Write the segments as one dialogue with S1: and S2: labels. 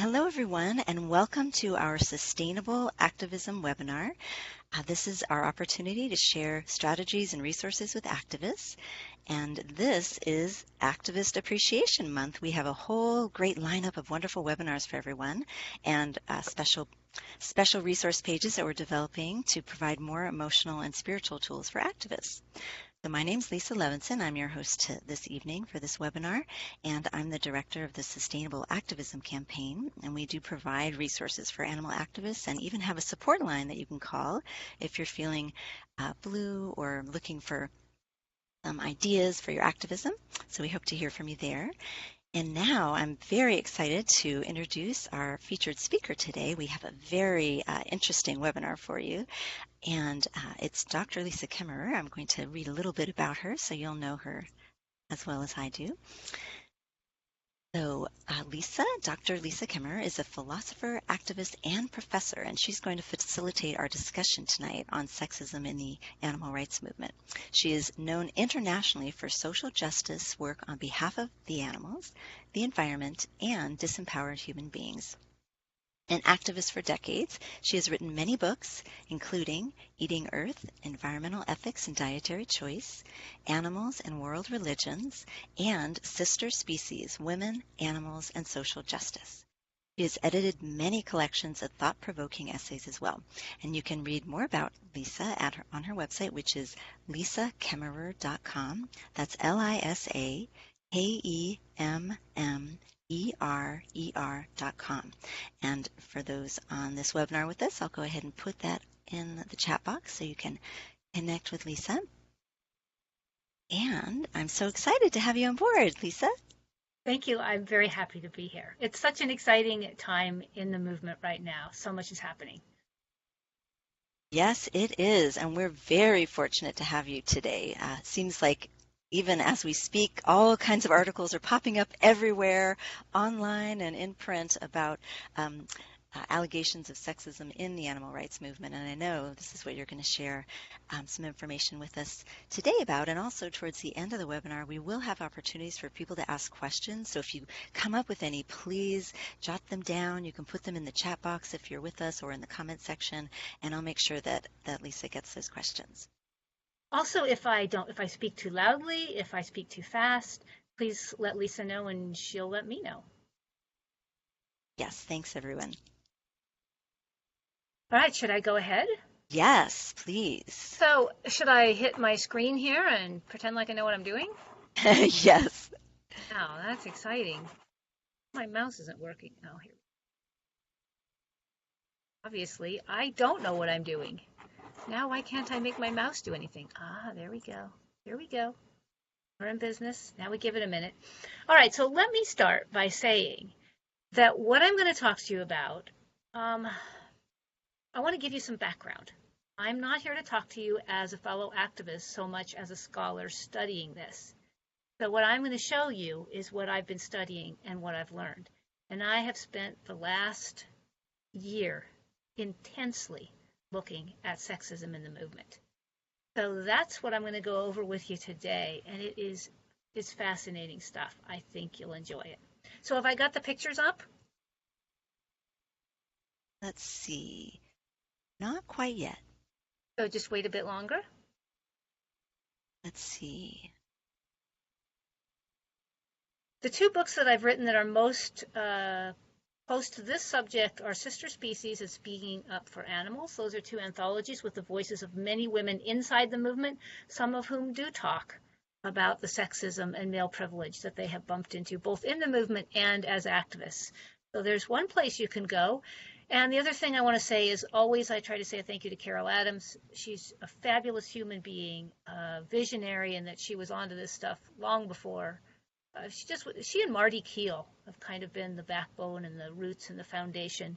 S1: Hello, everyone, and welcome to our Sustainable Activism webinar. This is our opportunity to share strategies and resources with activists, and this is Activist Appreciation Month. We have a whole great lineup of wonderful webinars for everyone, and special resource pages that we're developing to provide more emotional and spiritual tools for activists. So my name's Lisa Levinson. I'm your host this evening for this webinar, and I'm the director of the Sustainable Activism campaign. And we do provide resources for animal activists and even have a support line that you can call if you're feeling blue or looking for some ideas for your activism. So we hope to hear from you there. And now I'm very excited to introduce our featured speaker today. We have a very interesting webinar for you. And it's Dr. Lisa Kemmerer. I'm going to read a little bit about her so you'll know her as well as I do. So Dr. Lisa Kemmerer is a philosopher, activist, and professor, and she's going to facilitate our discussion tonight on sexism in the animal rights movement. She is known internationally for social justice work on behalf of the animals, the environment, and disempowered human beings. An activist for decades, she has written many books, including Eating Earth, Environmental Ethics and Dietary Choice, Animals and World Religions, and Sister Species, Women, Animals, and Social Justice. She has edited many collections of thought-provoking essays as well. And you can read more about Lisa on her website, which is lisakemmerer.com. That's LISAKEMMERER.com. And for those on this webinar with us, I'll go ahead and put that in the chat box so you can connect with Lisa. And I'm so excited to have you on board, Lisa.
S2: Thank you. I'm very happy to be here. It's such an exciting time in the movement right now. So much is happening.
S1: Yes, it is. And we're very fortunate to have you today. Seems like even as we speak, all kinds of articles are popping up everywhere, online and in print, about allegations of sexism in the animal rights movement. And I know this is what you're going to share some information with us today about. And also towards the end of the webinar, we will have opportunities for people to ask questions. So if you come up with any, please jot them down. You can put them in the chat box if you're with us or in the comment section, and I'll make sure that Lisa gets those questions.
S2: Also, if I speak too loudly, if I speak too fast, please let Lisa know and she'll let me know.
S1: Yes, thanks everyone.
S2: All right, should I go ahead?
S1: Yes, please.
S2: So should I hit my screen here and pretend like I know what I'm doing?
S1: Yes.
S2: Wow, that's exciting. My mouse isn't working. Oh, here. Obviously, I don't know what I'm doing. Now, why can't I make my mouse do anything? Ah, there we go. Here we go. We're in business. Now we give it a minute. All right, so let me start by saying that what I'm going to talk to you about, I want to give you some background. I'm not here to talk to you as a fellow activist so much as a scholar studying this. So what I'm going to show you is what I've been studying and what I've learned. And I have spent the last year intensely looking at sexism in the movement. So that's what I'm going to go over with you today, and it's fascinating stuff. I think you'll enjoy it. So have I got the pictures up?
S1: Let's see. Not quite yet.
S2: So just wait a bit longer.
S1: Let's see.
S2: The two books that I've written that are most close to this subject are Sister Species and Speaking Up for Animals. Those are two anthologies with the voices of many women inside the movement, some of whom do talk about the sexism and male privilege that they have bumped into, both in the movement and as activists. So there's one place you can go. And the other thing I want to say is always I try to say a thank you to Carol Adams. She's a fabulous human being, a visionary, and that she was onto this stuff long before. She and Marty Keel have kind of been the backbone and the roots and the foundation.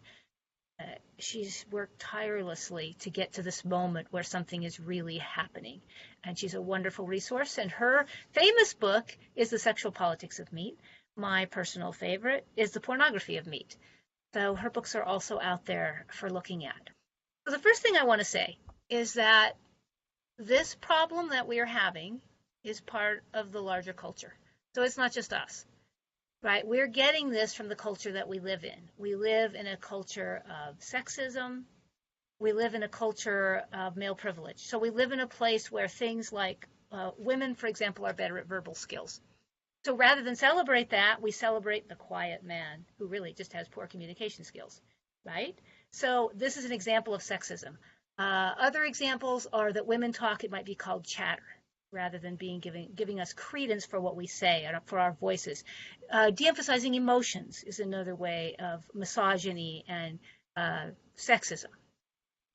S2: She's worked tirelessly to get to this moment where something is really happening. And she's a wonderful resource. And her famous book is The Sexual Politics of Meat. My personal favorite is The Pornography of Meat. So her books are also out there for looking at. So the first thing I want to say is that this problem that we are having is part of the larger culture. So it's not just us. right? We're getting this from the culture that we live in. We live in a culture of sexism. We live in a culture of male privilege. So we live in a place where things like women, for example, are better at verbal skills. So rather than celebrate that, we celebrate the quiet man who really just has poor communication skills, right? So this is an example of sexism. Other examples are that women talk, it might be called chatter, rather than giving us credence for what we say, for our voices. De-emphasizing emotions is another way of misogyny and sexism.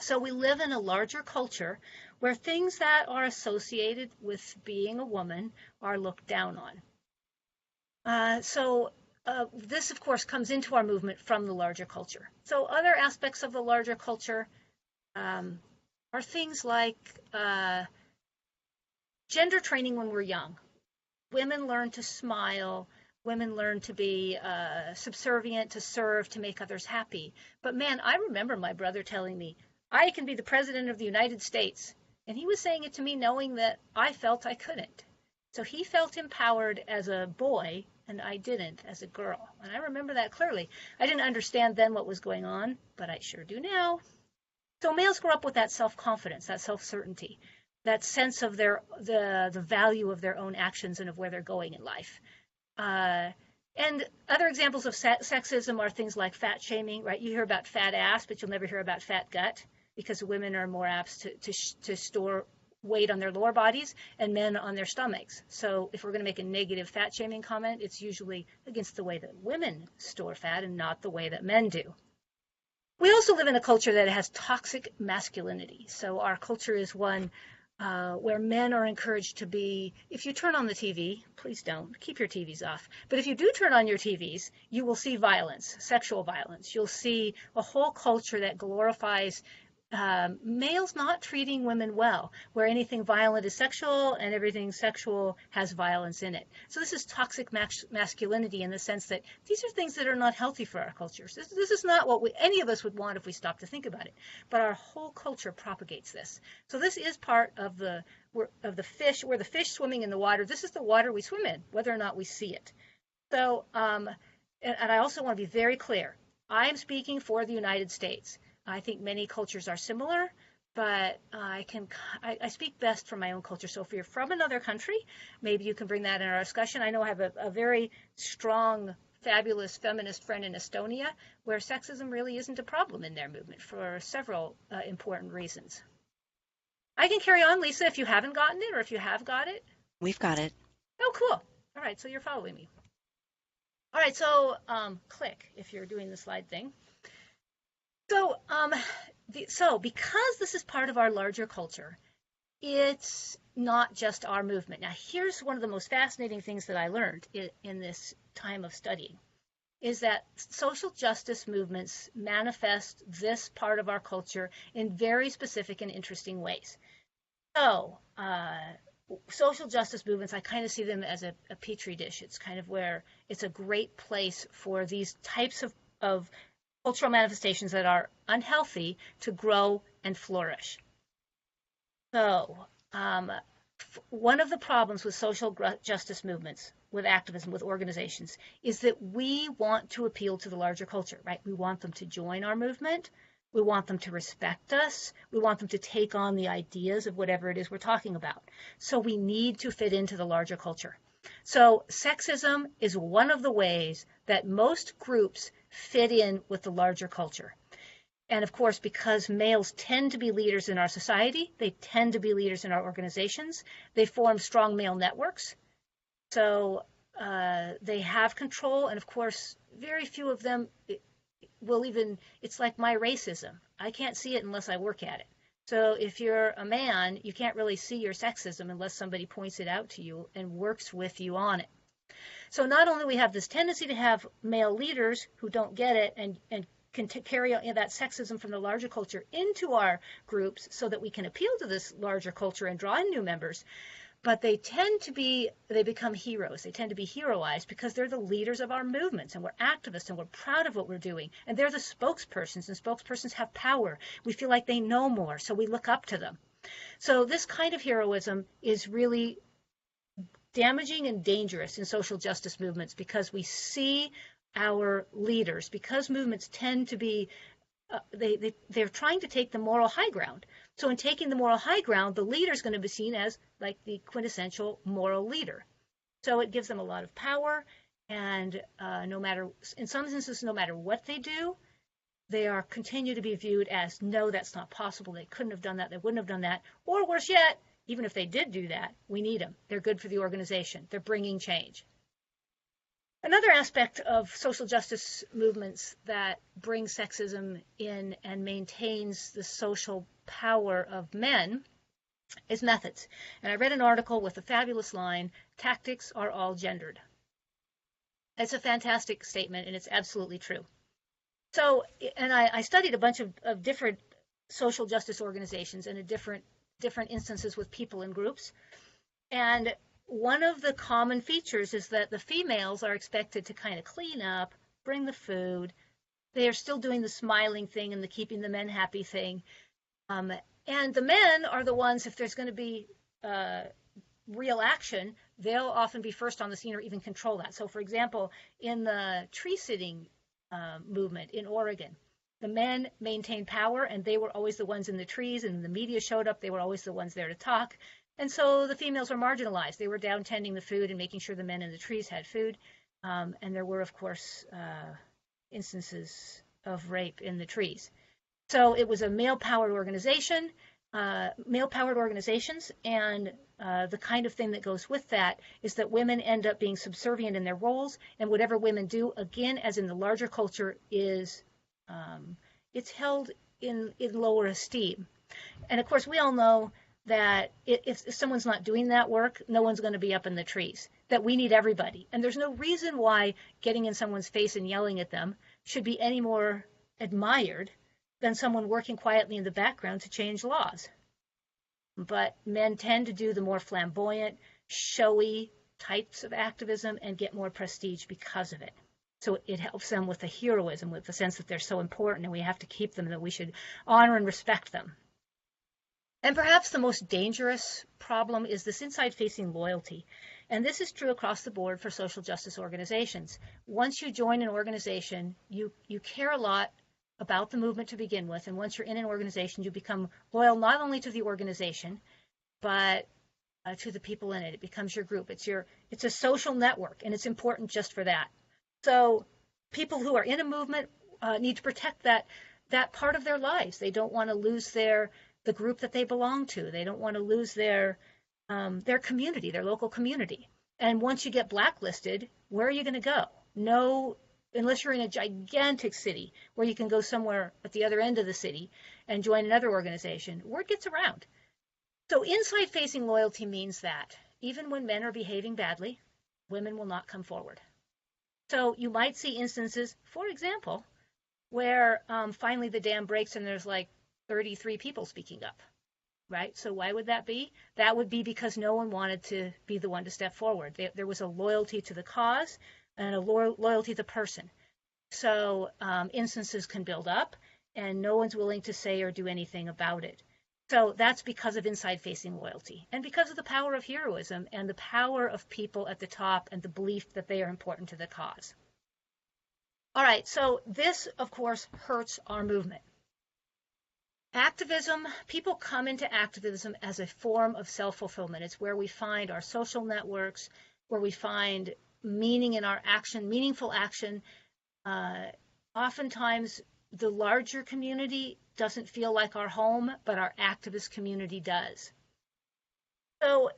S2: So we live in a larger culture where things that are associated with being a woman are looked down on. This, of course, comes into our movement from the larger culture. So other aspects of the larger culture are things like gender training when we're young. Women learn to smile. Women learn to be subservient, to serve, to make others happy. But man, I remember my brother telling me, I can be the president of the United States. And he was saying it to me knowing that I felt I couldn't. So he felt empowered as a boy, and I didn't as a girl. And I remember that clearly. I didn't understand then what was going on, but I sure do now. So males grow up with that self-confidence, that self-certainty, that sense of the value of their own actions and of where they're going in life. And other examples of sexism are things like fat shaming, right? You hear about fat ass, but you'll never hear about fat gut, because women are more apt to store weight on their lower bodies and men on their stomachs. So if we're going to make a negative fat shaming comment, it's usually against the way that women store fat and not the way that men do. We also live in a culture that has toxic masculinity. So our culture is one where men are encouraged to be, if you turn on the TV, please don't, keep your TVs off. But if you do turn on your TVs, you will see violence, sexual violence. You'll see a whole culture that glorifies males not treating women well, where anything violent is sexual and everything sexual has violence in it. So this is toxic masculinity in the sense that these are things that are not healthy for our cultures. This is not what any of us would want if we stopped to think about it. But our whole culture propagates this. So this is part of the fish. We're the fish swimming in the water. This is the water we swim in, whether or not we see it. So, and I also want to be very clear. I am speaking for the United States. I think many cultures are similar, but I speak best from my own culture. So if you're from another country, maybe you can bring that in our discussion. I know I have a very strong, fabulous feminist friend in Estonia where sexism really isn't a problem in their movement for several important reasons. I can carry on, Lisa, if you haven't gotten it or if you have got it.
S1: We've got it.
S2: Oh, cool. All right, so you're following me. All right, so click if you're doing the slide thing. So because this is part of our larger culture, it's not just our movement. Now, here's one of the most fascinating things that I learned in this time of studying, is that social justice movements manifest this part of our culture in very specific and interesting ways. So, social justice movements, I kind of see them as a petri dish. It's kind of where it's a great place for these types of cultural manifestations that are unhealthy to grow and flourish. So, one of the problems with social justice movements, with activism, with organizations, is that we want to appeal to the larger culture, right? We want them to join our movement. We want them to respect us. We want them to take on the ideas of whatever it is we're talking about. So we need to fit into the larger culture. So sexism is one of the ways that most groups fit in with the larger culture. And of course, because males tend to be leaders in our society, they tend to be leaders in our organizations, they form strong male networks. So they have control, and of course, very few of them will even, it's like my racism. I can't see it unless I work at it. So if you're a man, you can't really see your sexism unless somebody points it out to you and works with you on it. So not only we have this tendency to have male leaders who don't get it and can carry out that sexism from the larger culture into our groups so that we can appeal to this larger culture and draw in new members, but they become heroes. They tend to be heroized because they're the leaders of our movements, and we're activists, and we're proud of what we're doing. And they're the spokespersons, and spokespersons have power. We feel like they know more, so we look up to them. So this kind of heroism is really damaging and dangerous in social justice movements because we see our leaders, because movements tend to be, they're trying to take the moral high ground. So in taking the moral high ground, the leader is going to be seen as like the quintessential moral leader. So it gives them a lot of power, and no matter, in some instances, no matter what they do, they are continue to be viewed as, no, that's not possible. They couldn't have done that. They wouldn't have done that. Or worse yet, even if they did do that, we need them. They're good for the organization. They're bringing change. Another aspect of social justice movements that brings sexism in and maintains the social power of men is methods. And I read an article with a fabulous line, "Tactics are all gendered." It's a fantastic statement, and it's absolutely true. So, and I studied a bunch of different social justice organizations and different instances with people in groups. And one of the common features is that the females are expected to kind of clean up, bring the food. They are still doing the smiling thing and the keeping the men happy thing. And the men are the ones, if there's going to be real action, they'll often be first on the scene or even control that. So, for example, in the tree sitting movement in Oregon, the men maintained power, and they were always the ones in the trees, and the media showed up. They were always the ones there to talk. And so the females were marginalized. They were down tending the food and making sure the men in the trees had food. And there were, of course, instances of rape in the trees. So it was a male-powered organization, male-powered organizations, and the kind of thing that goes with that is that women end up being subservient in their roles, and whatever women do, again, as in the larger culture, is it's held in lower esteem. And of course, we all know that if someone's not doing that work, no one's going to be up in the trees, that we need everybody. And there's no reason why getting in someone's face and yelling at them should be any more admired than someone working quietly in the background to change laws. But men tend to do the more flamboyant, showy types of activism and get more prestige because of it. So it helps them with the heroism, with the sense that they're so important and we have to keep them, that we should honor and respect them. And perhaps the most dangerous problem is this inside-facing loyalty. And this is true across the board for social justice organizations. Once you join an organization, you care a lot about the movement to begin with. And once you're in an organization, you become loyal not only to the organization, but to the people in it. It becomes your group. It's a social network, and it's important just for that. So people who are in a movement need to protect that part of their lives. They don't want to lose the group that they belong to. They don't want to lose their community, their local community. And once you get blacklisted, where are you going to go? No, unless you're in a gigantic city where you can go somewhere at the other end of the city and join another organization. Word gets around. So inside-facing loyalty means that even when men are behaving badly, women will not come forward. So you might see instances, for example, where finally the dam breaks and there's like 33 people speaking up, right? So why would that be? That would be because no one wanted to be the one to step forward. There was a loyalty to the cause and a loyalty to the person. So instances can build up and no one's willing to say or do anything about it. So that's because of inside-facing loyalty and because of the power of heroism and the power of people at the top and the belief that they are important to the cause. All right, so this, of course, hurts our movement. Activism, people come into activism as a form of self-fulfillment. It's where we find our social networks, where we find meaning in our action, meaningful action. Oftentimes, the larger community doesn't feel like our home, but our activist community does. So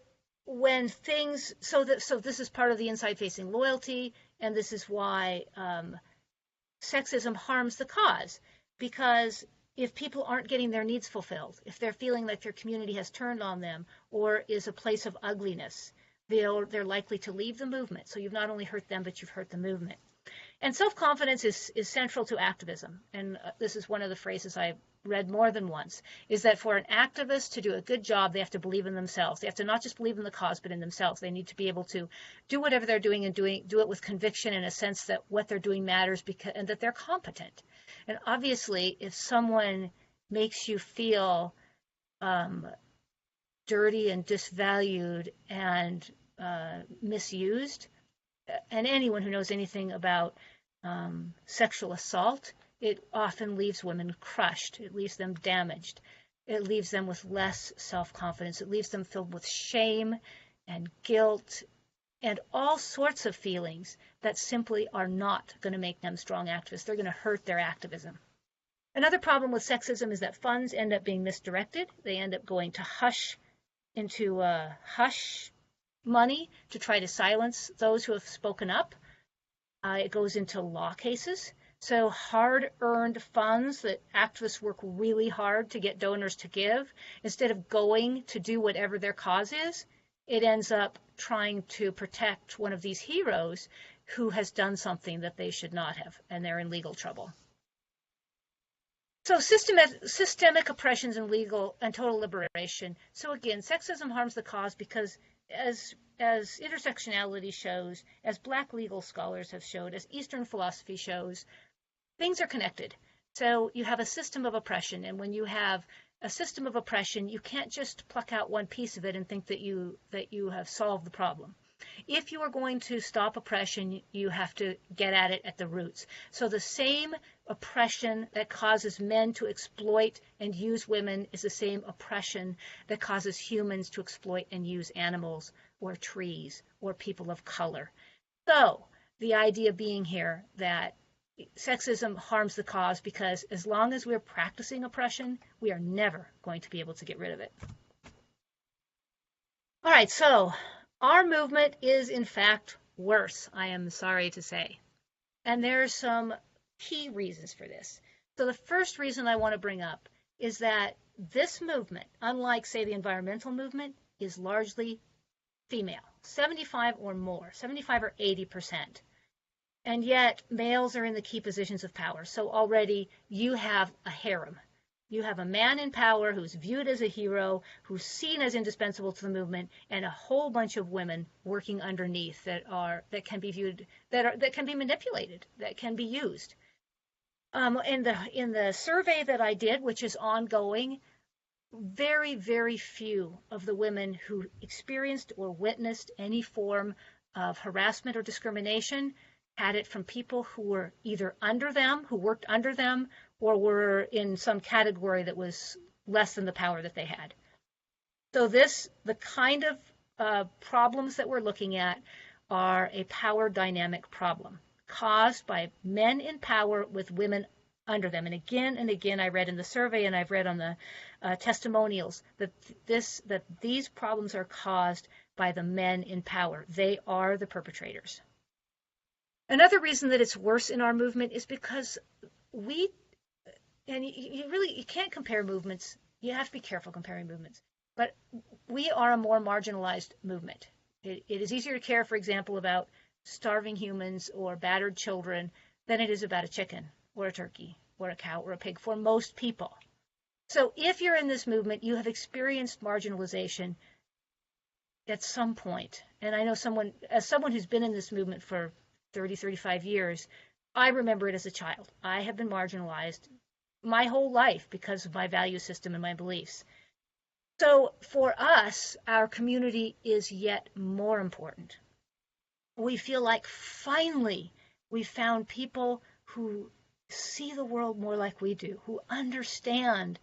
S2: when things, so this is part of the inside-facing loyalty, and this is why sexism harms the cause, because if people aren't getting their needs fulfilled, if they're feeling like their community has turned on them or is a place of ugliness, they're likely to leave the movement. So you've not only hurt them, but you've hurt the movement. And self-confidence is central to activism. And this is one of the phrases I read more than once, is that for an activist to do a good job, they have to believe in themselves. They have to not just believe in the cause, but in themselves. They need to be able to do whatever they're doing and do it with conviction and a sense that what they're doing matters and that they're competent. And obviously, if someone makes you feel dirty and disvalued and misused. And anyone who knows anything about sexual assault, it often leaves women crushed. It leaves them damaged. It leaves them with less self-confidence. It leaves them filled with shame and guilt and all sorts of feelings that simply are not going to make them strong activists. They're going to hurt their activism. Another problem with sexism is that funds end up being misdirected. They end up going to hush money to try to silence those who have spoken up. It goes into law cases. So hard-earned funds that activists work really hard to get donors to give, instead of going to do whatever their cause is, it ends up trying to protect one of these heroes who has done something that they should not have, and they're in legal trouble. So systemic oppressions and legal and total liberation. So again, sexism harms the cause because as intersectionality shows, as Black legal scholars have showed, as Eastern philosophy shows, things are connected. So you have a system of oppression, and when you have a system of oppression, you can't just pluck out one piece of it and think that you have solved the problem. If you are going to stop oppression, you have to get at it at the roots. So the same oppression that causes men to exploit and use women is the same oppression that causes humans to exploit and use animals or trees or people of color. So the idea being here that sexism harms the cause because as long as we're practicing oppression, we are never going to be able to get rid of it. All right, so our movement is, in fact, worse, I am sorry to say. And there are some key reasons for this. So the first reason I want to bring up is that this movement, unlike, say, the environmental movement, is largely female, 75 or more, 75 or 80%. And yet males are in the key positions of power. So already you have a harem. You have a man in power who's viewed as a hero, who's seen as indispensable to the movement, and a whole bunch of women working underneath that can be viewed, that can be manipulated, that can be used. In the survey that I did, which is ongoing, very, very few of the women who experienced or witnessed any form of harassment or discrimination had it from people who were either under them, who worked under them, or were in some category that was less than the power that they had. So the kind of problems that we're looking at are a power dynamic problem caused by men in power with women under them. And again, I read in the survey and I've read on the testimonials that these problems are caused by the men in power. They are the perpetrators. Another reason that it's worse in our movement is because you can't compare movements. You have to be careful comparing movements. But we are a more marginalized movement. It is easier to care, for example, about starving humans or battered children than it is about a chicken or a turkey or a cow or a pig for most people. So if you're in this movement, you have experienced marginalization at some point. And I know as someone who's been in this movement for 30, 35 years, I remember it as a child. I have been marginalized my whole life because of my value system and my beliefs. So for us, our community is yet more important. We feel like finally we found people who see the world more like we do, who understand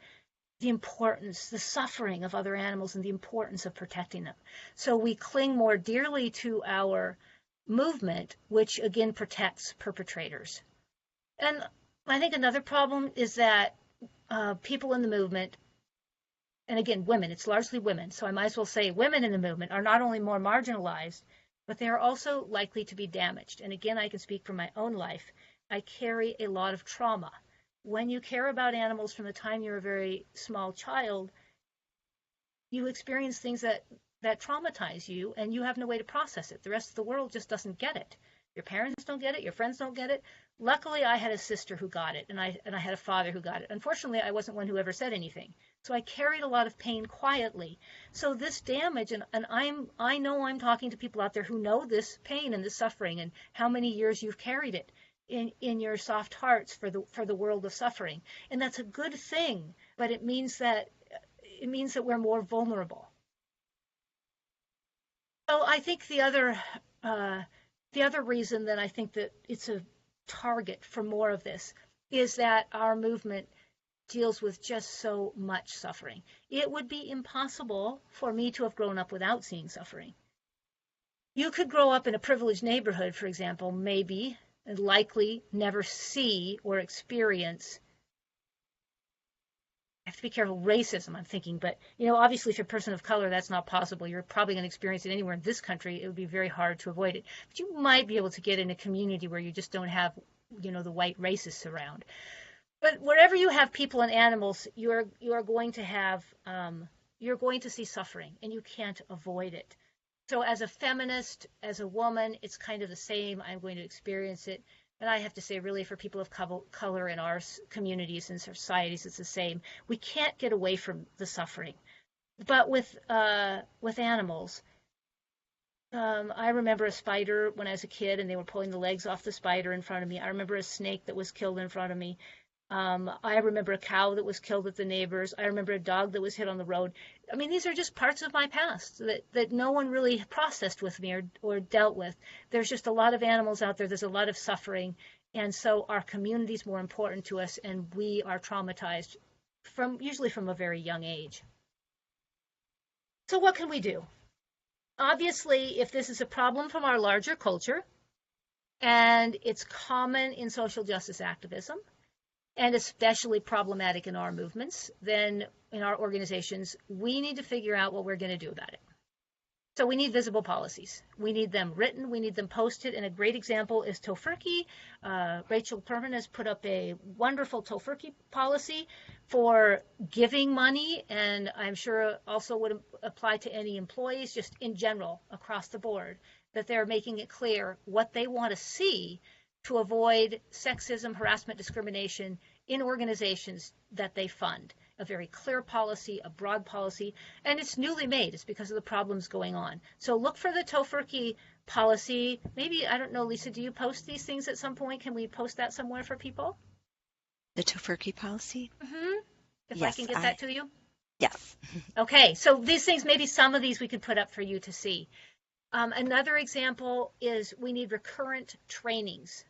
S2: the importance, the suffering of other animals and the importance of protecting them. So we cling more dearly to our movement, which again protects perpetrators. And I think another problem is that people in the movement, and again, women, it's largely women, so I might as well say women in the movement are not only more marginalized, but they are also likely to be damaged. And again, I can speak from my own life. I carry a lot of trauma. When you care about animals from the time you're a very small child, you experience things that traumatize you, and you have no way to process it. The rest of the world just doesn't get it. Your parents don't get it. Your friends don't get it. Luckily, I had a sister who got it, and I had a father who got it. Unfortunately, I wasn't one who ever said anything. So I carried a lot of pain quietly. So this damage, and I know I'm talking to people out there who know this pain and this suffering and how many years you've carried it in your soft hearts for the world of suffering. And that's a good thing, but it means that we're more vulnerable. So I think the other reason that I think that it's a target for more of this is that our movement deals with just so much suffering. It would be impossible for me to have grown up without seeing suffering. You could grow up in a privileged neighborhood, for example, maybe, and likely never see or experience, I have to be careful, racism, I'm thinking, but obviously if you're a person of color, that's not possible. You're probably going to experience it anywhere in this country. It would be very hard to avoid it. But you might be able to get in a community where you just don't have, the white racists around. But wherever you have people and animals, you are going to have you're going to see suffering, and you can't avoid it. So as a feminist, as a woman, it's kind of the same. I'm going to experience it. And I have to say, really, for people of color in our communities and societies, it's the same. We can't get away from the suffering. But with animals, I remember a spider when I was a kid, and they were pulling the legs off the spider in front of me. I remember a snake that was killed in front of me. I remember a cow that was killed at the neighbor's. I remember a dog that was hit on the road. I mean, these are just parts of my past that no one really processed with me or dealt with. There's just a lot of animals out there. There's a lot of suffering. And so our community is more important to us, and we are traumatized usually from a very young age. So what can we do? Obviously, if this is a problem from our larger culture, and it's common in social justice activism, and especially problematic in our movements, then in our organizations, we need to figure out what we're going to do about it. So we need visible policies. We need them written. We need them posted. And a great example is Tofurky. Rachel Perman has put up a wonderful Tofurky policy for giving money, and I'm sure also would apply to any employees just in general across the board, that they're making it clear what they want to see to avoid sexism, harassment, discrimination in organizations that they fund. A very clear policy, a broad policy, and it's newly made. It's because of the problems going on. So look for the Tofurky policy. Maybe, I don't know, Lisa, do you post these things at some point? Can we post that somewhere for people?
S1: The Tofurky policy?
S2: Mm-hmm. If
S1: Yes,
S2: I can get that to you?
S1: Yes.
S2: Okay, so these things, maybe some of these we could put up for you to see. Another example is we need recurrent trainings.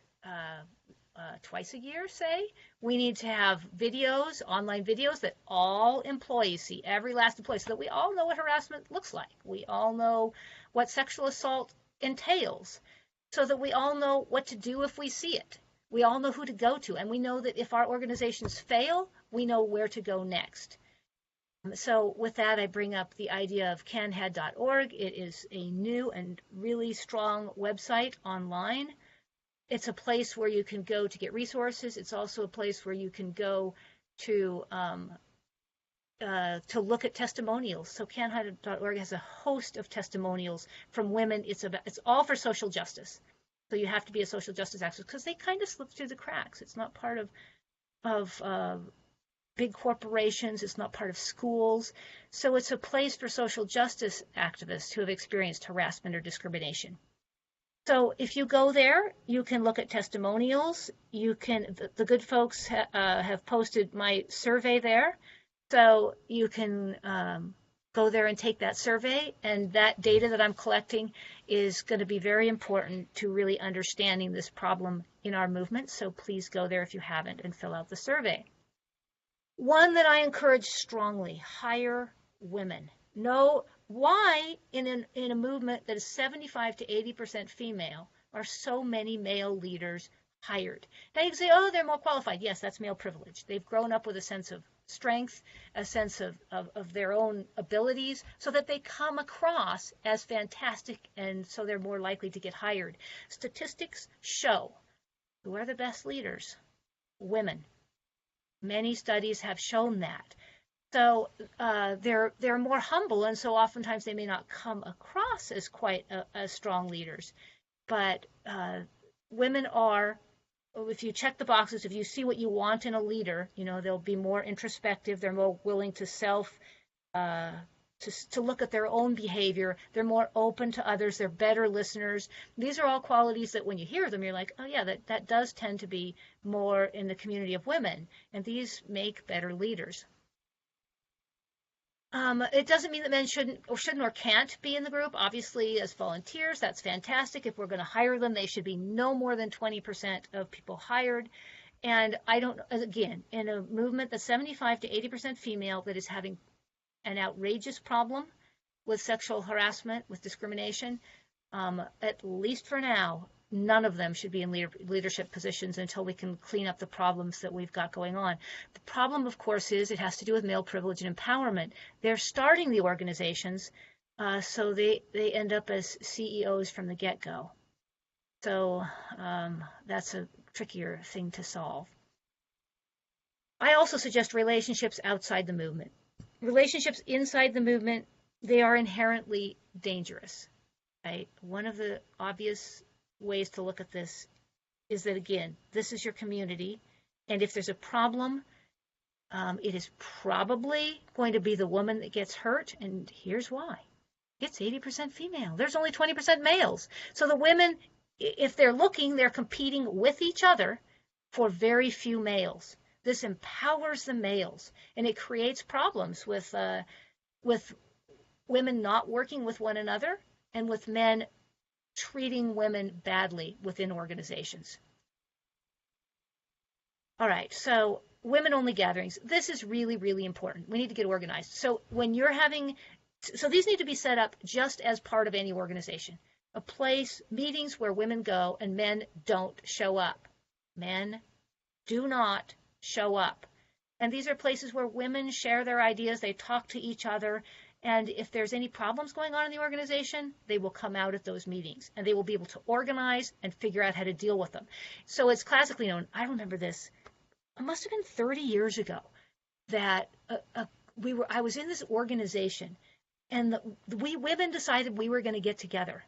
S2: Twice a year, say. We need to have videos, online videos that all employees see, every last employee, so that we all know what harassment looks like. We all know what sexual assault entails, so that we all know what to do if we see it. We all know who to go to, and we know that if our organizations fail, we know where to go next. So with that, I bring up the idea of canhead.org. It is a new and really strong website online. It's a place where you can go to get resources. It's also a place where you can go to look at testimonials. So canhead.org has a host of testimonials from women. It's all for social justice. So you have to be a social justice activist because they kind of slip through the cracks. It's not part of big corporations. It's not part of schools. So it's a place for social justice activists who have experienced harassment or discrimination. So if you go there, you can look at testimonials. The good folks have posted my survey there. So you can go there and take that survey. And that data that I'm collecting is going to be very important to really understanding this problem in our movement. So please go there if you haven't and fill out the survey. One that I encourage strongly, hire women. Know why in a movement that is 75 to 80% female are so many male leaders hired. Now you can say, oh, they're more qualified. Yes, that's male privilege. They've grown up with a sense of strength, a sense of their own abilities, so that they come across as fantastic, and so they're more likely to get hired. Statistics show who are the best leaders? Women. Many studies have shown that. So they're more humble, and so oftentimes they may not come across as quite as strong leaders. But women are, if you check the boxes, if you see what you want in a leader, they'll be more introspective. They're more willing to to look at their own behavior. They're more open to others. They're better listeners. These are all qualities that when you hear them, you're like, oh yeah, that does tend to be more in the community of women, and these make better leaders. It doesn't mean that men shouldn't or can't be in the group. Obviously, as volunteers, that's fantastic. If we're going to hire them, they should be no more than 20% of people hired. And I don't, again, in a movement that's 75 to 80% female that is having an outrageous problem with sexual harassment, with discrimination, at least for now, none of them should be in leadership positions until we can clean up the problems that we've got going on. The problem, of course, is it has to do with male privilege and empowerment. They're starting the organizations, so they end up as CEOs from the get-go. So that's a trickier thing to solve. I also suggest relationships outside the movement. Relationships inside the movement, they are inherently dangerous. Right? One of the obvious ways to look at this is that, again, this is your community, and if there's a problem, it is probably going to be the woman that gets hurt, and here's why. It's 80% female. There's only 20% males. So the women, if they're looking, they're competing with each other for very few males. This empowers the males, and it creates problems with women not working with one another and with men treating women badly within organizations. All right, so women-only gatherings. This is really, really important. We need to get organized. So when you're having, so these need to be set up just as part of any organization. A place, meetings where women go and men don't show up. Men do not show up. And these are places where women share their ideas, they talk to each other, and if there's any problems going on in the organization, they will come out at those meetings, and they will be able to organize and figure out how to deal with them. So it's classically known, I remember this, it must have been 30 years ago, that I was in this organization, and we women decided we were going to get together.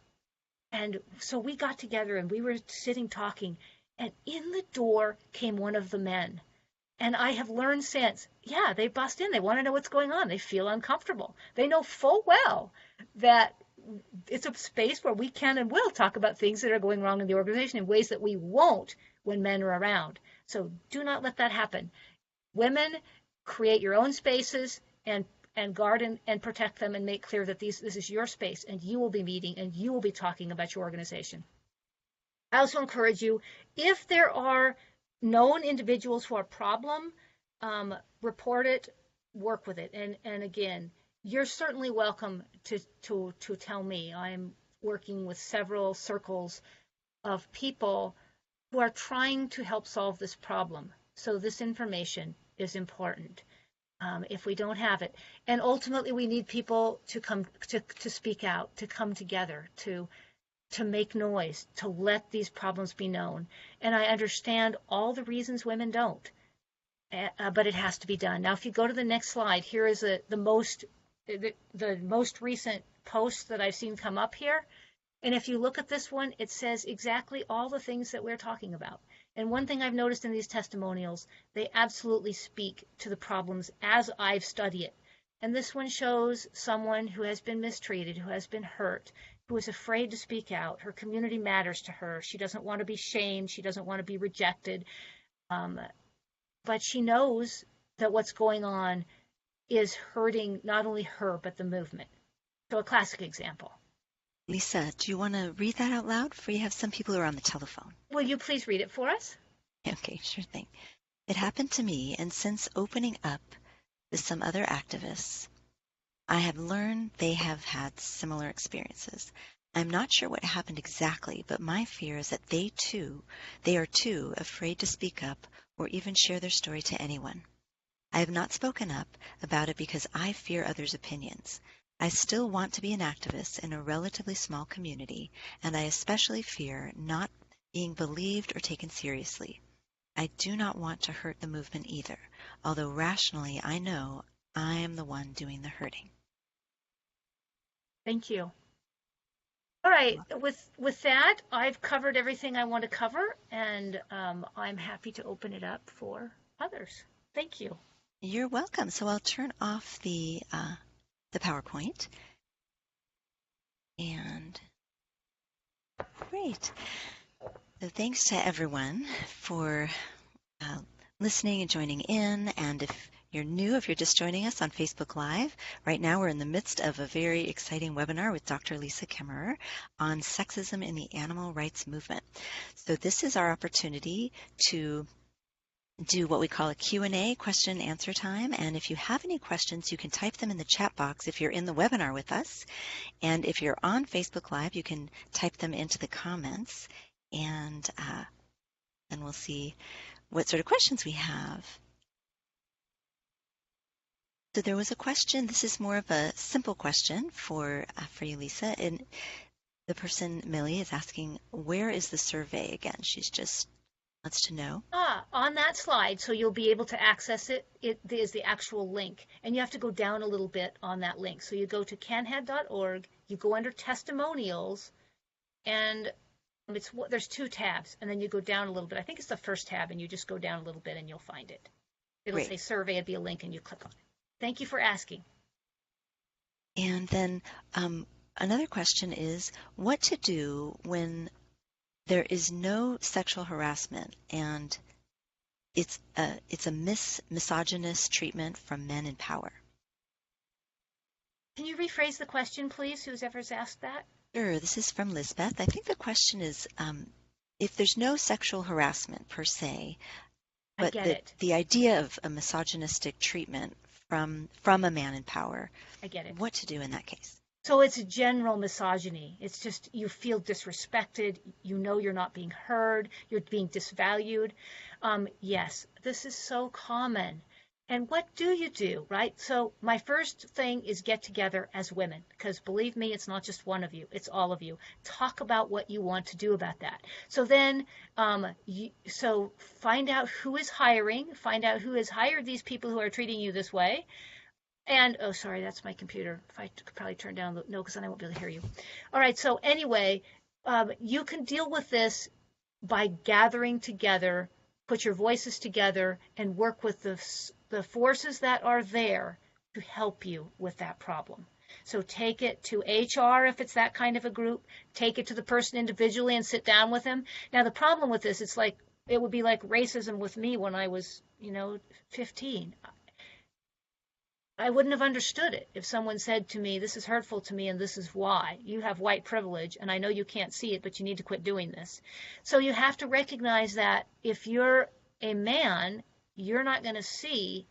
S2: And so we got together, and we were sitting talking, and in the door came one of the men. And I have learned since, yeah, they bust in. They want to know what's going on. They feel uncomfortable. They know full well that it's a space where we can and will talk about things that are going wrong in the organization in ways that we won't when men are around. So do not let that happen. Women, create your own spaces and guard and protect them and make clear that this is your space and you will be meeting and you will be talking about your organization. I also encourage you, if there are known individuals who are a problem, report it, work with it. And again, you're certainly welcome to tell me. I'm working with several circles of people who are trying to help solve this problem. So this information is important if we don't have it. And ultimately, we need people to come to speak out, to come together, to make noise, to let these problems be known. And I understand all the reasons women don't, but it has to be done. Now, if you go to the next slide, here is the most recent post that I've seen come up here. And if you look at this one, it says exactly all the things that we're talking about. And one thing I've noticed in these testimonials, they absolutely speak to the problems as I've studied it. And this one shows someone who has been mistreated, who has been hurt, who is afraid to speak out. Her community matters to her. She doesn't want to be shamed. She doesn't want to be rejected. But she knows that what's going on is hurting not only her, but the movement. So a classic example.
S1: Lisa, do you want to read that out loud? For you have some people who are on the telephone.
S2: Will you please read it for us?
S1: Okay, sure thing. It happened to me, and since opening up to some other activists, I have learned they have had similar experiences. I'm not sure what happened exactly, but my fear is that they are too afraid to speak up or even share their story to anyone. I have not spoken up about it because I fear others' opinions. I still want to be an activist in a relatively small community, and I especially fear not being believed or taken seriously. I do not want to hurt the movement either, although rationally I know I am the one doing the hurting.
S2: Thank you. All right, with that, I've covered everything I want to cover, and I'm happy to open it up for others. Thank you.
S1: You're welcome. So I'll turn off the PowerPoint. And great. So thanks to everyone for listening and joining in. And if you're new, if you're just joining us on Facebook Live, right now we're in the midst of a very exciting webinar with Dr. Lisa Kemmerer on sexism in the animal rights movement. So this is our opportunity to do what we call a Q&A, question and answer time. And if you have any questions, you can type them in the chat box if you're in the webinar with us. And if you're on Facebook Live, you can type them into the comments, and then we'll see what sort of questions we have. So there was a question. This is more of a simple question for you, Lisa. And the person, Millie, is asking, where is the survey again? She's just wants to know.
S2: On that slide, so you'll be able to access it, it is the actual link. And you have to go down a little bit on that link. So you go to canhead.org, you go under testimonials, and there's 2 tabs, and then you go down a little bit. I think it's the first tab, and you just go down a little bit and you'll find it. It'll say survey, it'll be a link, and you click on it. Thank you for asking.
S1: And then another question is, what to do when there is no sexual harassment and it's a misogynist treatment from men in power?
S2: Can you rephrase the question, please, whoever's asked that?
S1: Sure, this is from Lisbeth. I think the question is, if there's no sexual harassment per se, but the idea of a misogynistic treatment from a man in power,
S2: I get it.
S1: What to do in that case?
S2: So it's general misogyny. It's just you feel disrespected. You know you're not being heard. You're being disvalued. Yes, this is so common. And what do you do, right? So my first thing is get together as women, because believe me, it's not just one of you, it's all of you. Talk about what you want to do about that. So then, so find out who is hiring, find out who has hired these people who are treating you this way. And, oh, sorry, that's my computer. If I could probably turn down, no, because then I won't be able to hear you. All right, so anyway, you can deal with this by gathering together, put your voices together, and work with the forces that are there to help you with that problem. So take it to HR if it's that kind of a group. Take it to the person individually and sit down with him. Now, the problem with this, it would be like racism with me when I was, 15. I wouldn't have understood it if someone said to me, this is hurtful to me and this is why. You have white privilege and I know you can't see it, but you need to quit doing this. So you have to recognize that if you're a man, you're not going to see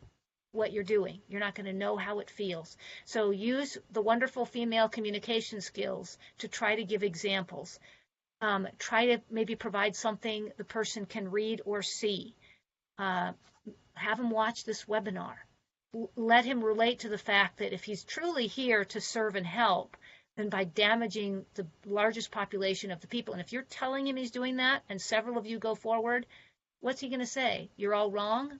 S2: what you're doing. You're not going to know how it feels. So use the wonderful female communication skills to try to give examples. Try to maybe provide something the person can read or see. Have them watch this webinar. Let him relate to the fact that if he's truly here to serve and help, then by damaging the largest population of the people, and if you're telling him he's doing that and several of you go forward, what's he going to say? You're all wrong?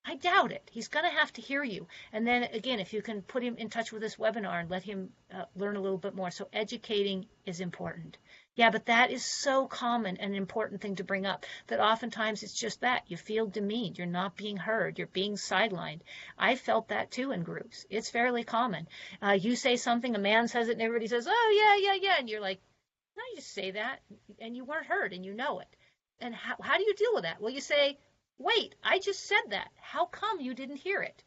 S2: I doubt it. He's going to have to hear you. And then again, if you can put him in touch with this webinar and let him learn a little bit more. So educating is important. Yeah, but that is so common and an important thing to bring up, that oftentimes it's just that. You feel demeaned. You're not being heard. You're being sidelined. I felt that too in groups. It's fairly common. You say something, a man says it, and everybody says, oh, yeah. And you're like, no, you just say that, and you weren't heard, and you know it. And how do you deal with that? Well, you say, wait, I just said that. How come you didn't hear it?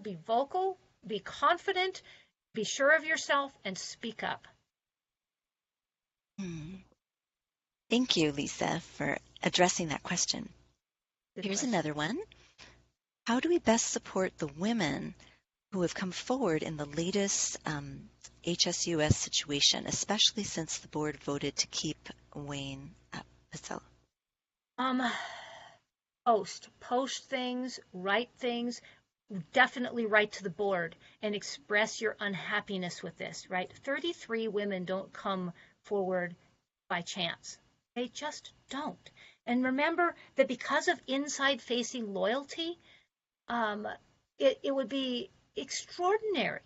S2: Be vocal, be confident, be sure of yourself, and speak up.
S1: Thank you, Lisa, for addressing that question. Here's
S2: question.
S1: Another one. How do we best support the women who have come forward in the latest HSUS situation, especially since the board voted to keep Wayne Pacella?
S2: Post things, write things, definitely write to the board and express your unhappiness with this, right? 33 women don't come forward by chance. They just don't. And remember that because of inside-facing loyalty, it would be extraordinary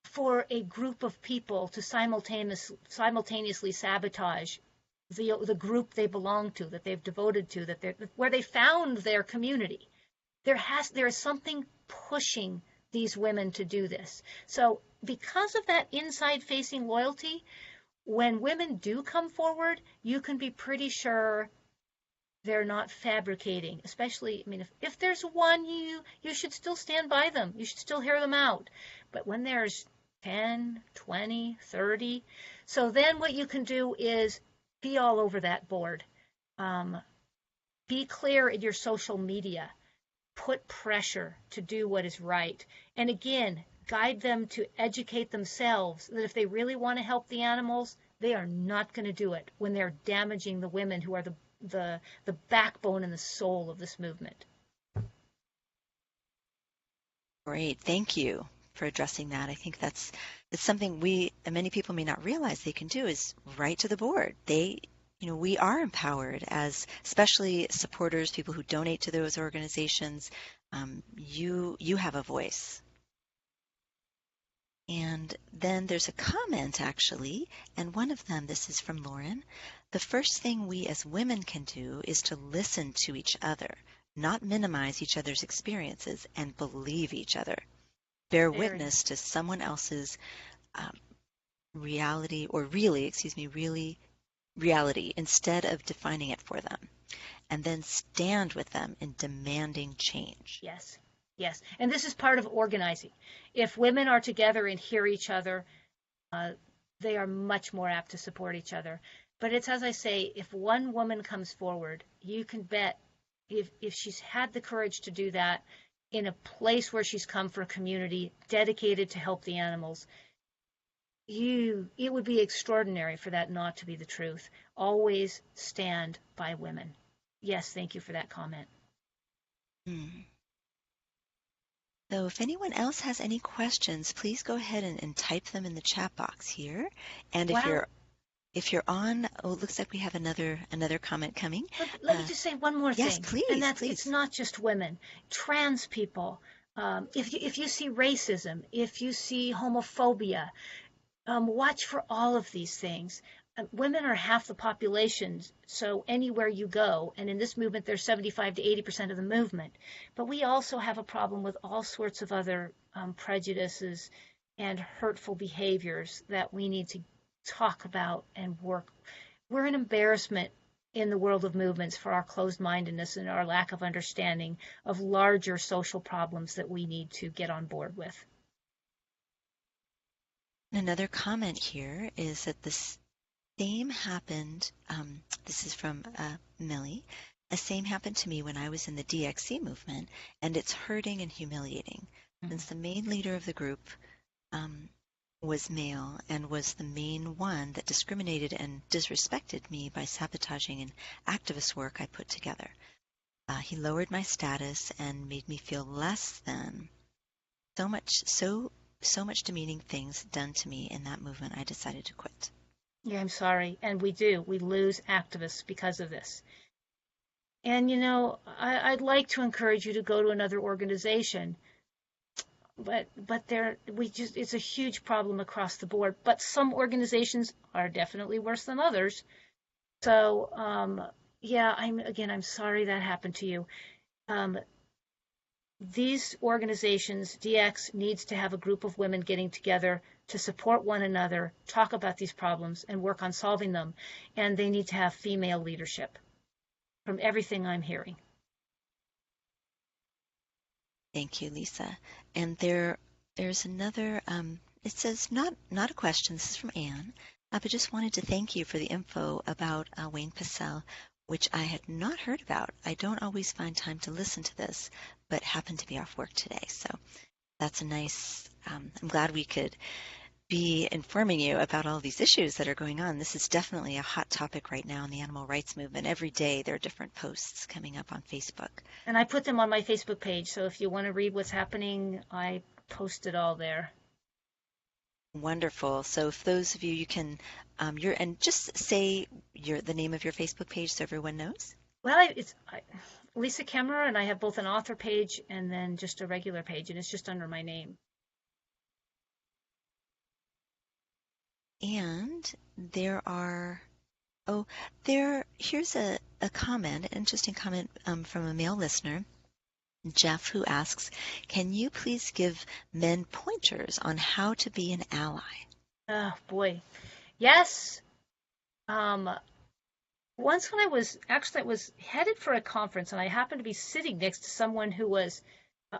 S2: for a group of people to simultaneously sabotage the group they belong to, that they've devoted to, where they found their community. There is something pushing these women to do this. So because of that inside-facing loyalty, when women do come forward, you can be pretty sure They're not fabricating, especially, I mean, if there's one, you should still stand by them. You should still hear them out. But when there's 10, 20, 30, so then what you can do is be all over that board. Um, be clear in your social media. Put pressure to do what is right. And again, guide them to educate themselves that if they really want to help the animals, they are not going to do it when they're damaging the women who are the backbone and the soul of this movement.
S1: Great. Thank you for addressing that. I think it's something many people may not realize they can do is write to the board. We are empowered as especially supporters, people who donate to those organizations. You have a voice. And then there's a comment actually, and one of them, this is from Lauren. The first thing we as women can do is to listen to each other, not minimize each other's experiences, and believe each other. Bear witness to someone else's reality, or really reality, instead of defining it for them. And then stand with them in demanding change.
S2: Yes. Yes. And this is part of organizing. If women are together and hear each other, they are much more apt to support each other. But it's as I say, if one woman comes forward, you can bet if she's had the courage to do that in a place where she's come for a community dedicated to help the animals, it would be extraordinary for that not to be the truth. Always stand by women. Yes, thank you for that comment.
S1: So if anyone else has any questions, please go ahead and type them in the chat box here. And if you're on, it looks like we have another comment coming.
S2: Let me just say one more thing.
S1: Yes, please.
S2: And that's
S1: please.
S2: It's not just women. Trans people. If you see racism, if you see homophobia, watch for all of these things. Women are half the population, so anywhere you go, and in this movement there's 75 to 80% of the movement, but we also have a problem with all sorts of other prejudices and hurtful behaviors that we need to talk about and work. We're an embarrassment in the world of movements for our closed-mindedness and our lack of understanding of larger social problems that we need to get on board with.
S1: Another comment here is that this same happened, this is from Millie, the same happened to me when I was in the DXC movement, and it's hurting and humiliating. Since the main leader of the group was male and was the main one that discriminated and disrespected me by sabotaging an activist work I put together. He lowered my status and made me feel less than. So much demeaning things done to me in that movement, I decided to quit.
S2: Yeah, I'm sorry. And we lose activists because of this. And, I'd like to encourage you to go to another organization, but it's a huge problem across the board. But some organizations are definitely worse than others. So, I'm sorry that happened to you. These organizations, DX needs to have a group of women getting together to support one another, talk about these problems, and work on solving them. And they need to have female leadership, from everything I'm hearing.
S1: Thank you, Lisa. And there's another, it says, not a question, this is from Anne, but just wanted to thank you for the info about Wayne Pacelle, which I had not heard about. I don't always find time to listen to this, but happened to be off work today. So that's a nice, I'm glad we could be informing you about all these issues that are going on. This is definitely a hot topic right now in the animal rights movement. Every day there are different posts coming up on Facebook.
S2: And I put them on my Facebook page, so if you want to read what's happening, I post it all there.
S1: Wonderful. So if those of you can, and just say the name of your Facebook page so everyone knows.
S2: Well, it's Lisa Kemmerer, and I have both an author page and then just a regular page, and it's just under my name.
S1: And here's a comment, an interesting comment from a male listener, Jeff, who asks, can you please give men pointers on how to be an ally?
S2: Oh, boy. Yes. once when I was headed for a conference, and I happened to be sitting next to someone who was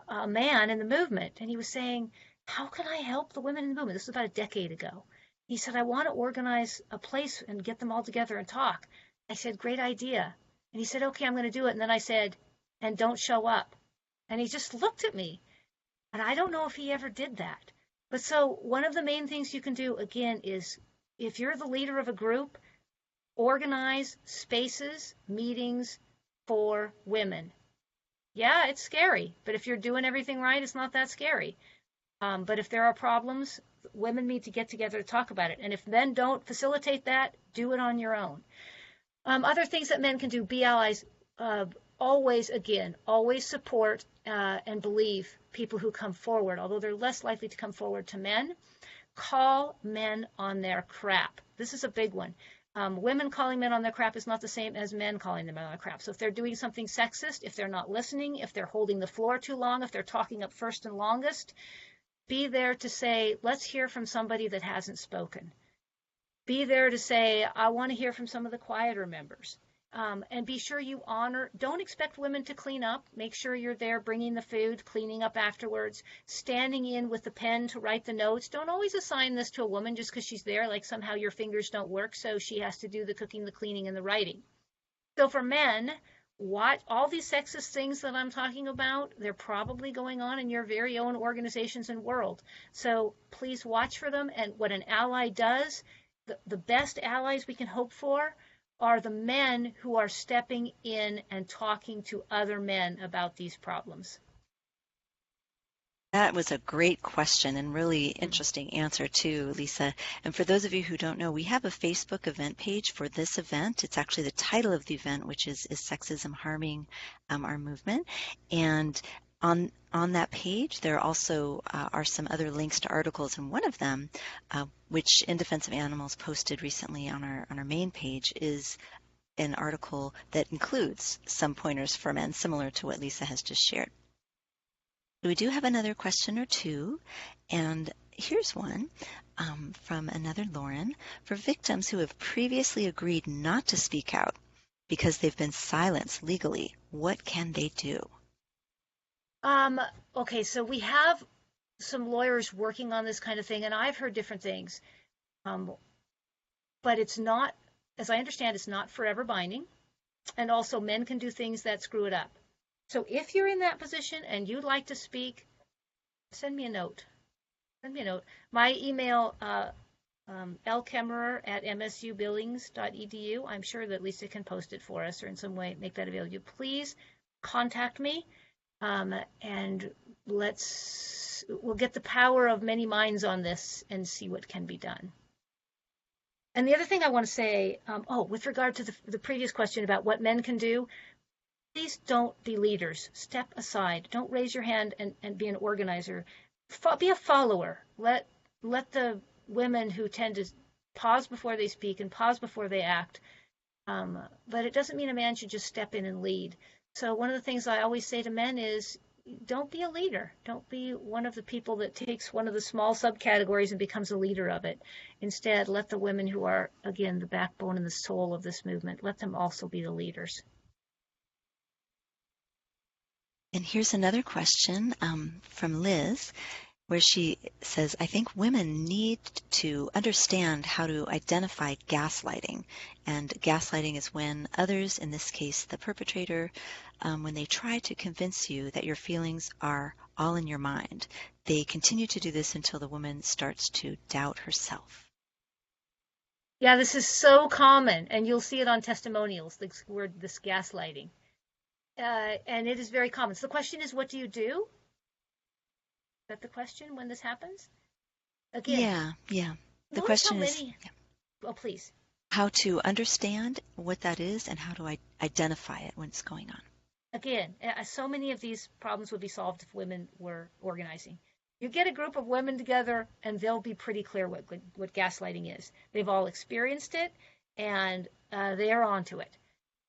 S2: a man in the movement, and he was saying, how can I help the women in the movement? This was about a decade ago. He said, I want to organize a place and get them all together and talk. I said, great idea. And he said, okay, I'm going to do it. And then I said, and don't show up. And he just looked at me. And I don't know if he ever did that. But so one of the main things you can do, again, is if you're the leader of a group, organize spaces, meetings for women. Yeah, it's scary, but if you're doing everything right, it's not that scary. But if there are problems, women need to get together to talk about it. And if men don't facilitate that, do it on your own. Other things that men can do, be allies. Always support and believe people who come forward, although they're less likely to come forward to men. Call men on their crap. This is a big one. Women calling men on their crap is not the same as men calling them on their crap. So if they're doing something sexist, if they're not listening, if they're holding the floor too long, if they're talking up first and longest, be there to say, let's hear from somebody that hasn't spoken. Be there to say, I want to hear from some of the quieter members. And be sure you honor, don't expect women to clean up. Make sure you're there bringing the food, cleaning up afterwards, standing in with the pen to write the notes. Don't always assign this to a woman just because she's there, like somehow your fingers don't work, so she has to do the cooking, the cleaning, and the writing. So for men, what all these sexist things that I'm talking about, they're probably going on in your very own organizations and world. So please watch for them. And what an ally does, the best allies we can hope for are the men who are stepping in and talking to other men about these problems.
S1: That was a great question and really interesting answer too, Lisa. And for those of you who don't know, we have a Facebook event page for this event. It's actually the title of the event, which is Sexism Harming Our Movement? And on that page, there also are some other links to articles, and one of them, which In Defense of Animals posted recently on our main page, is an article that includes some pointers for men, similar to what Lisa has just shared. We do have another question or two, and here's one from another Lauren. For victims who have previously agreed not to speak out because they've been silenced legally, what can they do?
S2: Okay, so we have some lawyers working on this kind of thing, and I've heard different things. But it's not, as I understand, it's not forever binding. And also men can do things that screw it up. So if you're in that position and you'd like to speak, send me a note. Send me a note. My email, lkemmerer@msubillings.edu. I'm sure that Lisa can post it for us or in some way make that available. Please contact me, and we'll get the power of many minds on this and see what can be done. And the other thing I want to say, with regard to the previous question about what men can do, please don't be leaders. Step aside. Don't raise your hand and be an organizer. Be a follower. Let the women who tend to pause before they speak and pause before they act. But it doesn't mean a man should just step in and lead. So one of the things I always say to men is, don't be a leader. Don't be one of the people that takes one of the small subcategories and becomes a leader of it. Instead, let the women who are, again, the backbone and the soul of this movement, let them also be the leaders.
S1: And here's another question from Liz, where she says, I think women need to understand how to identify gaslighting. And gaslighting is when others, in this case the perpetrator, when they try to convince you that your feelings are all in your mind, they continue to do this until the woman starts to doubt herself.
S2: Yeah, this is so common, and you'll see it on testimonials, this word, this gaslighting. And it is very common. So the question is, what do you do? Is that the question when this happens?
S1: Again. Yeah. The question is,
S2: oh, please.
S1: How to understand what that is and how to identify it when it's going on.
S2: Again, so many of these problems would be solved if women were organizing. You get a group of women together and they'll be pretty clear what gaslighting is. They've all experienced it and they are onto it.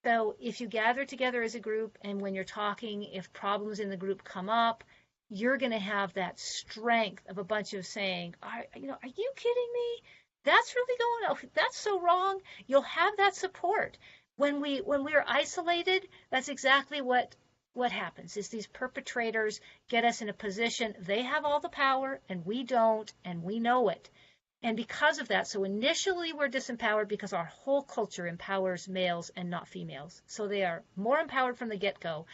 S2: So if you gather together as a group and when you're talking, if problems in the group come up, you're going to have that strength of a bunch of saying, are you kidding me? That's really going on. That's so wrong. You'll have that support. when we are isolated, that's exactly what happens is these perpetrators get us in a position they have all the power and we don't, and we know it. And because of that, so initially we're disempowered because our whole culture empowers males and not females. So they are more empowered from the get-go.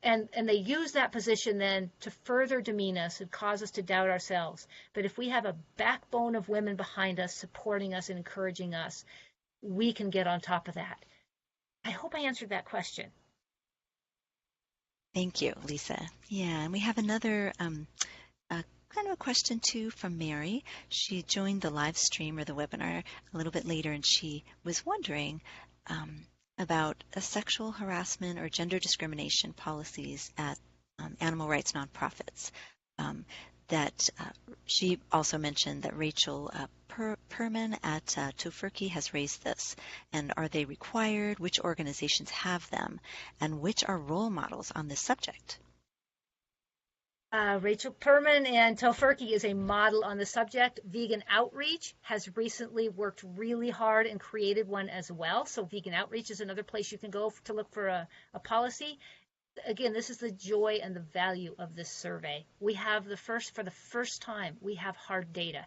S2: And they use that position then to further demean us and cause us to doubt ourselves. But if we have a backbone of women behind us, supporting us and encouraging us, we can get on top of that. I hope I answered that question.
S1: Thank you, Lisa. Yeah, and we have another kind of a question too from Mary. She joined the live stream or the webinar a little bit later, and she was wondering about sexual harassment or gender discrimination policies at animal rights nonprofits. That she also mentioned that Rachel Perman at Tofurky has raised this. And are they required? Which organizations have them? And which are role models on this subject?
S2: Rachel Perman and Tofurky is a model on the subject. Vegan Outreach has recently worked really hard and created one as well. So Vegan Outreach is another place you can go to look for a policy. Again, this is the joy and the value of this survey. We have for the first time, we have hard data.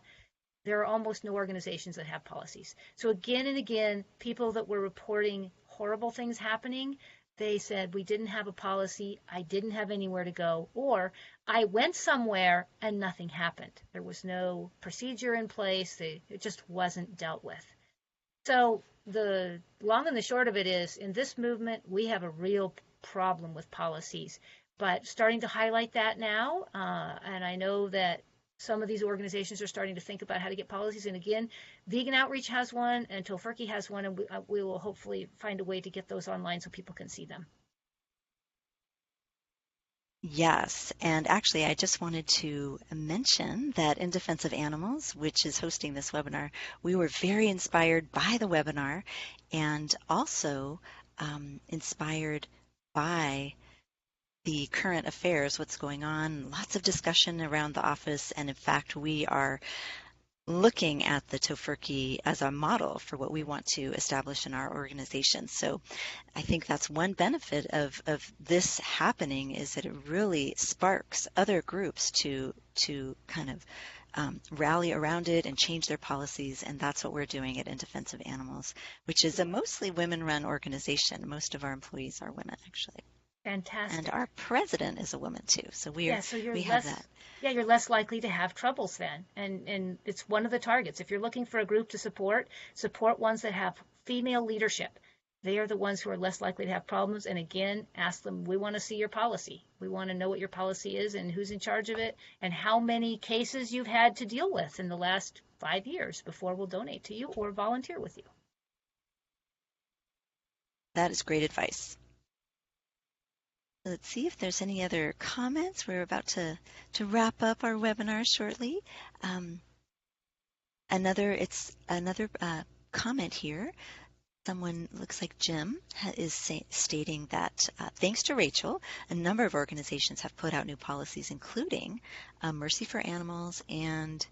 S2: There are almost no organizations that have policies. So again and again, people that were reporting horrible things happening, they said, we didn't have a policy, I didn't have anywhere to go, or I went somewhere and nothing happened. There was no procedure in place, it just wasn't dealt with. So the long and the short of it is, in this movement, we have a real problem with policies, but starting to highlight that now, and I know that some of these organizations are starting to think about how to get policies. And again, Vegan Outreach has one, and Tofurky has one, and we will hopefully find a way to get those online so people can see them.
S1: Yes, and actually I just wanted to mention that In Defense of Animals, which is hosting this webinar, we were very inspired by the webinar and also inspired by the current affairs, what's going on, lots of discussion around the office, and in fact we are looking at the Tofurky as a model for what we want to establish in our organization. So I think that's one benefit of this happening, is that it really sparks other groups to kind of rally around it and change their policies, and that's what we're doing at In Defense of Animals, which is a mostly women-run organization. Most of our employees are women, actually.
S2: Fantastic.
S1: And our president is a woman too, so we have that.
S2: Yeah, you're less likely to have troubles then, and it's one of the targets. If you're looking for a group to support ones that have female leadership. They are the ones who are less likely to have problems. And again, ask them, we want to see your policy. We want to know what your policy is and who's in charge of it and how many cases you've had to deal with in the last 5 years before we'll donate to you or volunteer with you.
S1: That is great advice. Let's see if there's any other comments. We're about to wrap up our webinar shortly. Another comment here. Someone, looks like Jim, is stating that thanks to Rachel, a number of organizations have put out new policies, including Mercy for Animals and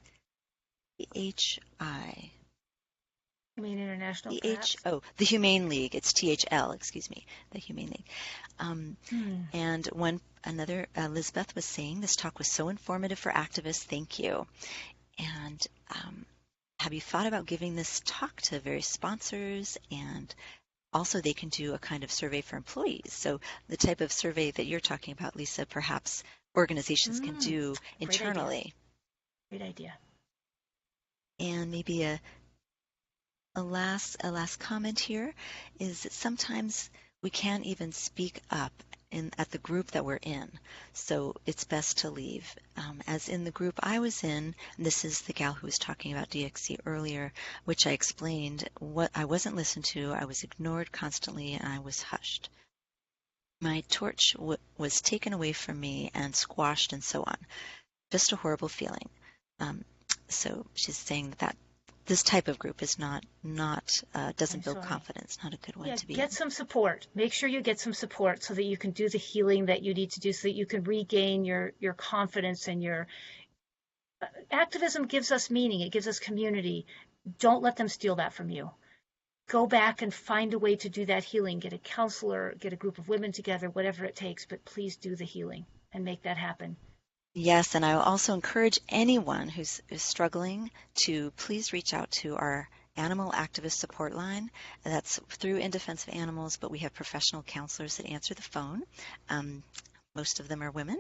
S1: HI.
S2: You mean International?
S1: The Humane League. It's THL, excuse me, the Humane League. And another, Elizabeth was saying, this talk was so informative for activists. Thank you. And have you thought about giving this talk to various sponsors? And also they can do a kind of survey for employees. So the type of survey that you're talking about, Lisa, perhaps organizations can do internally.
S2: Great idea.
S1: And maybe a last comment here is that sometimes we can't even speak up at the group that we're in, so it's best to leave. As in the group I was in, and this is the gal who was talking about DXC earlier, which I explained, what I wasn't listened to, I was ignored constantly, and I was hushed. My torch was taken away from me and squashed and so on. Just a horrible feeling. So she's saying that this type of group is doesn't build confidence, not a good one to be in.
S2: Get some support. Make sure you get some support so that you can do the healing that you need to do, so that you can regain your confidence and your activism gives us meaning. It gives us community. Don't let them steal that from you. go back and find a way to do that healing. Get a counselor, get a group of women together, whatever it takes, but please do the healing and make that happen.
S1: Yes, and I will also encourage anyone who's struggling to please reach out to our Animal Activist Support Line. That's through In Defense of Animals, but we have professional counselors that answer the phone. Most of them are women,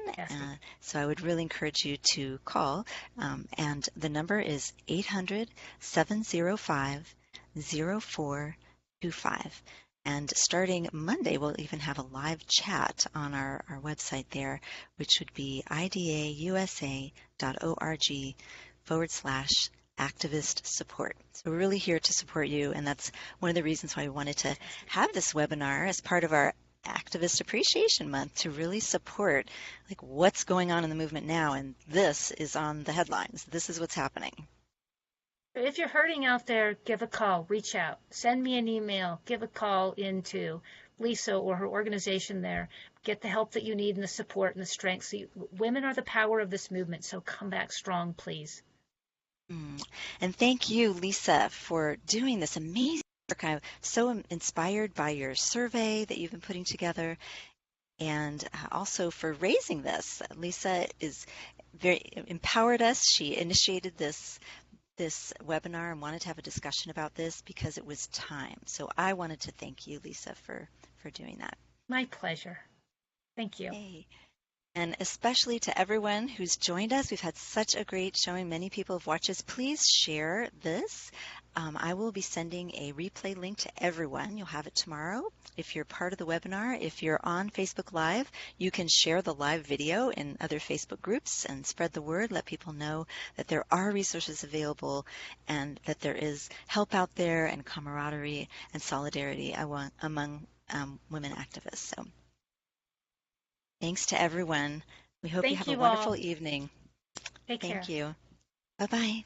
S1: so I would really encourage you to call. And the number is 800-705-0425. And starting Monday, we'll even have a live chat on our website there, which would be idausa.org/activist support. So we're really here to support you, and that's one of the reasons why we wanted to have this webinar as part of our Activist Appreciation Month, to really support like what's going on in the movement now, and this is on the headlines. This is what's happening.
S2: If you're hurting out there, give a call, reach out, send me an email, give a call into Lisa or her organization there. Get the help that you need and the support and the strength. So women are the power of this movement, so come back strong, please.
S1: And thank you, Lisa, for doing this amazing work. I'm so inspired by your survey that you've been putting together, and also for raising this. Lisa is very empowered us. She initiated this webinar and wanted to have a discussion about this because it was time. So I wanted to thank you, Lisa, for doing that.
S2: My pleasure. Thank you.
S1: Hey. And especially to everyone who's joined us. We've had such a great showing. Many people have watched us. Please share this. I will be sending a replay link to everyone. You'll have it tomorrow. If you're part of the webinar, if you're on Facebook Live, you can share the live video in other Facebook groups and spread the word. Let people know that there are resources available and that there is help out there and camaraderie and solidarity among women activists. So thanks to everyone. We hope you have a wonderful evening.
S2: Take care.
S1: Thank you. Bye-bye.